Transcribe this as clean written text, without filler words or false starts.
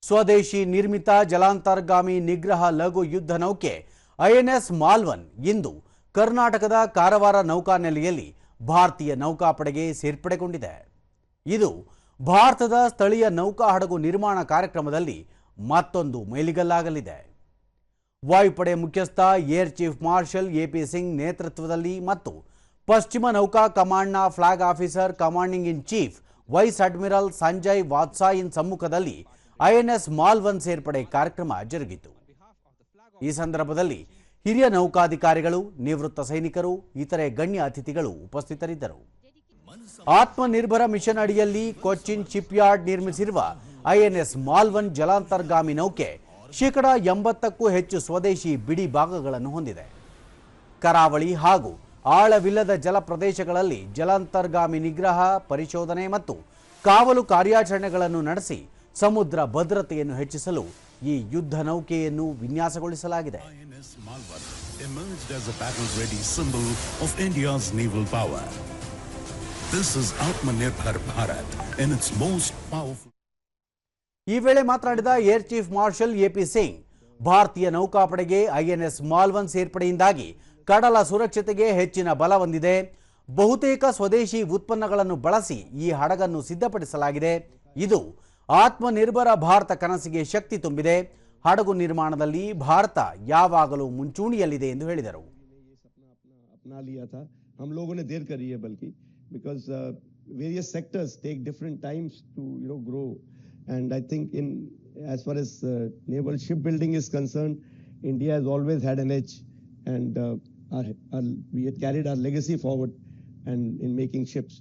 ಸ್ವದೇಶಿ ನಿರ್ಮಿತ ಜಲಾಂತರ್ಗಾಮಿ ನಿಗ್ರಹ ಲಘು ಯುದ್ಧ ನೌಕೆ ಐಎನ್ಎಸ್ ಮಾಲ್ವನ್ ಇಂದು ಕರ್ನಾಟಕದ ಕಾರವಾರ ನೌಕಾನೆಲೆಯಲ್ಲಿ ಭಾರತೀಯ ನೌಕಾಪಡೆಗೆ ಸೇರ್ಪಡೆಗೊಂಡಿದೆ. ಇದು ಭಾರತದ ಸ್ಥಳೀಯ ನೌಕಾ ಹಡಗು ನಿರ್ಮಾಣ ಕಾರ್ಯಕ್ರಮದಲ್ಲಿ ಮತ್ತೊಂದು ಮೈಲಿಗಲ್ಲಾಗಲಿದೆ. ವಾಯುಪಡೆ ಮುಖ್ಯಸ್ಥ air chief marshal AP Singh ನೇತೃತ್ವದಲ್ಲಿ ಮತ್ತು ಪಶ್ಚಿಮ ನೌಕಾ ಕಮಾಂಡ್ನ flag officer commanding in chief vice admiral Sanjay Vatsayan ಸಮ್ಮುಖದಲ್ಲಿ ಐಎನ್ಎಸ್ ಮಾಲ್ವನ್ ಸೇರ್ಪಡೆ ಕಾರ್ಯಕ್ರಮ ಜರುಗಿತು. ಈ ಸಂದರ್ಭದಲ್ಲಿ ಹಿರಿಯ ನೌಕಾಧಿಕಾರಿಗಳು, ನಿವೃತ್ತ ಸೈನಿಕರು, ಇತರೆ ಗಣ್ಯ ಅತಿಥಿಗಳು ಉಪಸ್ಥಿತರಿದ್ದರು. ಆತ್ಮನಿರ್ಭರ ಮಿಷನ್ ಅಡಿಯಲ್ಲಿ ಕೊಚ್ಚಿನ್ ಶಿಪ್ ಯಾರ್ಡ್ ನಿರ್ಮಿಸಿರುವ ಐಎನ್ಎಸ್ ಮಾಲ್ವನ್ ಜಲಾಂತರ್ಗಾಮಿ ನೌಕೆ ಶೇಕಡ 80ಕ್ಕೂ ಹೆಚ್ಚು ಸ್ವದೇಶಿ ಬಿಡಿ ಭಾಗಗಳನ್ನು ಹೊಂದಿದೆ. ಕರಾವಳಿ ಹಾಗೂ ಆಳವಿಲ್ಲದ ಜಲ ಪ್ರದೇಶಗಳಲ್ಲಿ ಜಲಾಂತರ್ಗಾಮಿ ನಿಗ್ರಹ, ಪರಿಶೋಧನೆ ಮತ್ತು ಕಾವಲು ಕಾರ್ಯಾಚರಣೆಗಳನ್ನು ನಡೆಸಿ ಸಮುದ್ರ ಭದ್ರತೆಯನ್ನು ಹೆಚ್ಚಿಸಲು ಈ ಯುದ್ಧ ನೌಕೆಯನ್ನು ವಿನ್ಯಾಸಗೊಳಿಸಲಾಗಿದೆ. ಈ ವೇಳೆ ಮಾತನಾಡಿದ Air chief marshal AP Singh, ಭಾರತೀಯ ನೌಕಾಪಡೆಗೆ ಐಎನ್ಎಸ್ ಮಾಲ್ವನ್ ಸೇರ್ಪಡೆಯಿಂದಾಗಿ ಕಡಲ ಸುರಕ್ಷತೆಗೆ ಹೆಚ್ಚಿನ ಬಲ ಹೊಂದಿದೆ. ಬಹುತೇಕ ಸ್ವದೇಶಿ ಉತ್ಪನ್ನಗಳನ್ನು ಬಳಸಿ ಈ ಹಡಗನ್ನು ಸಿದ್ಧಪಡಿಸಲಾಗಿದೆ. ಇದು ಆತ್ಮನಿರ್ಭರ ಭಾರತ ಕನಸಿಗೆ ಶಕ್ತಿ ತುಂಬಿದೆ. ಹಡಗು ನಿರ್ಮಾಣದಲ್ಲಿ ಭಾರತ ಯಾವಾಗಲೂ ಮುಂಚೂಣಿಯಲ್ಲಿದೆ ಎಂದು ಹೇಳಿದರು. हम लोगों ने देर करी है बल्कि because various sectors take different times to grow, and I think in as far as naval shipbuilding is concerned, India has always had an edge, and we had carried our legacy forward and in making ships.